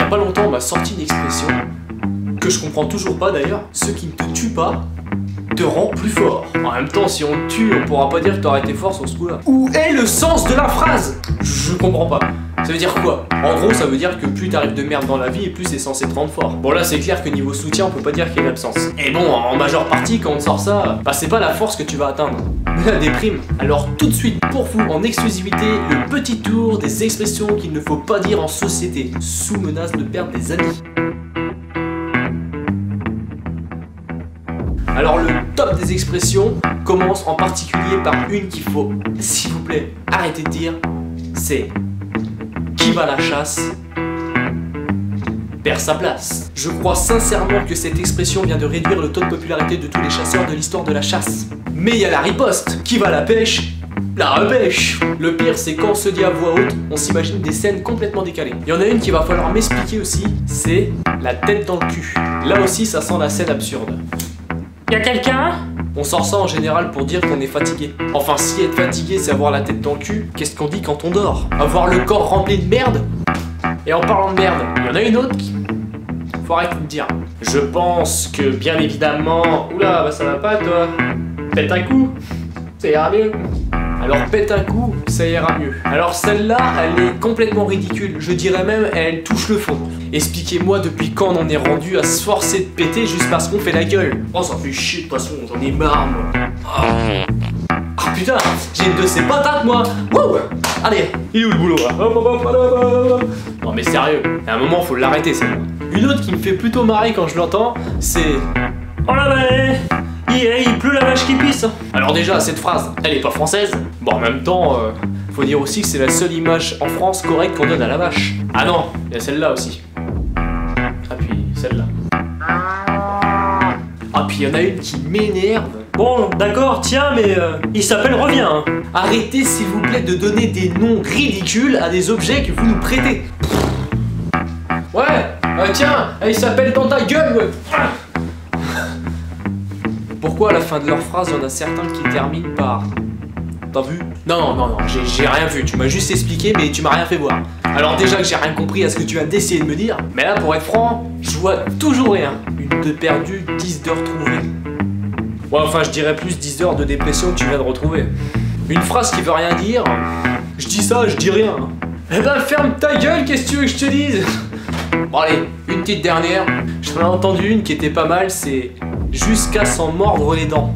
a pas longtemps, on m'a sorti une expression que je comprends toujours pas d'ailleurs. Ce qui ne te tue pas te rend plus fort. En même temps, si on te tue, on pourra pas dire que t'aurais été fort sur ce coup-là. Où est le sens de la phrase? Je comprends pas. Ça veut dire quoi? En gros, ça veut dire que plus t'arrives de merde dans la vie et plus c'est censé te rendre fort. Bon là, c'est clair que niveau soutien, on peut pas dire qu'il y a une absence. Et bon, en majeure partie, quand on te sort ça, bah c'est pas la force que tu vas atteindre, mais la déprime. Alors tout de suite, pour vous, en exclusivité, le petit tour des expressions qu'il ne faut pas dire en société, sous menace de perdre des amis. Alors le top des expressions commence en particulier par une qu'il faut, s'il vous plaît, arrêter de dire, c'est qui va à la chasse perd sa place. Je crois sincèrement que cette expression vient de réduire le taux de popularité de tous les chasseurs de l'histoire de la chasse. Mais il y a la riposte, qui va à la pêche la repêche. Le pire, c'est quand on se dit à voix haute, on s'imagine des scènes complètement décalées. Il y en a une qu'il va falloir m'expliquer aussi, c'est la tête dans le cul. Là aussi, ça sent la scène absurde. Y'a quelqu'un? On sort ça en général pour dire qu'on est fatigué. Enfin, si être fatigué, c'est avoir la tête dans le cul, qu'est-ce qu'on dit quand on dort? Avoir le corps rempli de merde? Et en parlant de merde, il y en a une autre qui... Faut arrêter de dire. Je pense que, bien évidemment... Oula, bah ça va pas, toi. Pète un coup, ça ira mieux. Alors pète un coup, ça ira mieux. Alors celle-là, elle est complètement ridicule. Je dirais même, elle touche le fond. Expliquez-moi depuis quand on en est rendu à se forcer de péter juste parce qu'on fait la gueule. Oh, ça fait chier de toute façon, j'en ai marre, moi. Ah putain, j'ai une de ces patates, moi. Wouh. Allez, il est où le boulot, là? Non mais sérieux, à un moment, faut l'arrêter, celle-là. Une autre qui me fait plutôt marrer quand je l'entends, c'est... Oh la vache, il pleut la vache qui pisse. Alors déjà, cette phrase, elle est pas française. Bon, en même temps, faut dire aussi que c'est la seule image en France correcte qu'on donne à la vache. Ah non, il y a celle-là aussi. Ah puis celle-là. Ah puis il y en a une qui m'énerve. Bon, d'accord, tiens, mais il s'appelle Reviens. Hein. Arrêtez s'il vous plaît de donner des noms ridicules à des objets que vous nous prêtez. Ouais, tiens, il s'appelle Dans ta gueule, ouais. Pourquoi à la fin de leur phrase, il y en a certains qui terminent par... T'as vu? Non, j'ai rien vu, tu m'as juste expliqué, mais tu m'as rien fait voir. Alors déjà que j'ai rien compris à ce que tu viens d'essayer de me dire, mais là, pour être franc, je vois toujours rien. Une de perdue, 10 de retrouvée. Ouais, enfin, je dirais plus 10 heures de dépression que tu viens de retrouver. Une phrase qui veut rien dire, je dis ça, je dis rien. Eh ben, ferme ta gueule, qu'est-ce que tu veux que je te dise? Bon allez, une petite dernière. J'en ai entendu une qui était pas mal, c'est jusqu'à s'en mordre les dents.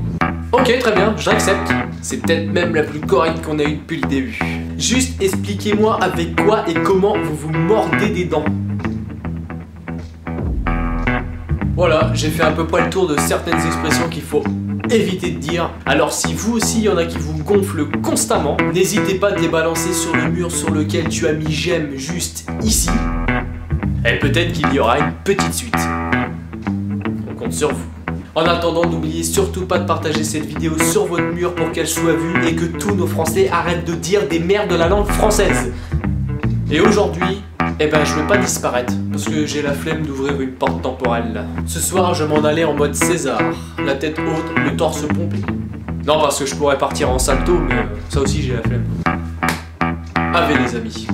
Ok, très bien, j'accepte. C'est peut-être même la plus correcte qu'on a eue depuis le début. Juste expliquez-moi avec quoi et comment vous vous mordez des dents. Voilà, j'ai fait à peu près le tour de certaines expressions qu'il faut éviter de dire. Alors si vous aussi, il y en a qui vous gonflent constamment, n'hésitez pas à les balancer sur le mur sur lequel tu as mis j'aime juste ici. Et peut-être qu'il y aura une petite suite. On compte sur vous. En attendant, n'oubliez surtout pas de partager cette vidéo sur votre mur pour qu'elle soit vue et que tous nos Français arrêtent de dire des merdes de la langue française. Et aujourd'hui, eh ben je vais pas disparaître parce que j'ai la flemme d'ouvrir une porte temporelle là. Ce soir, je m'en allais en mode César, la tête haute, le torse pompé. Non, parce que je pourrais partir en salto, mais ça aussi j'ai la flemme. Allez les amis.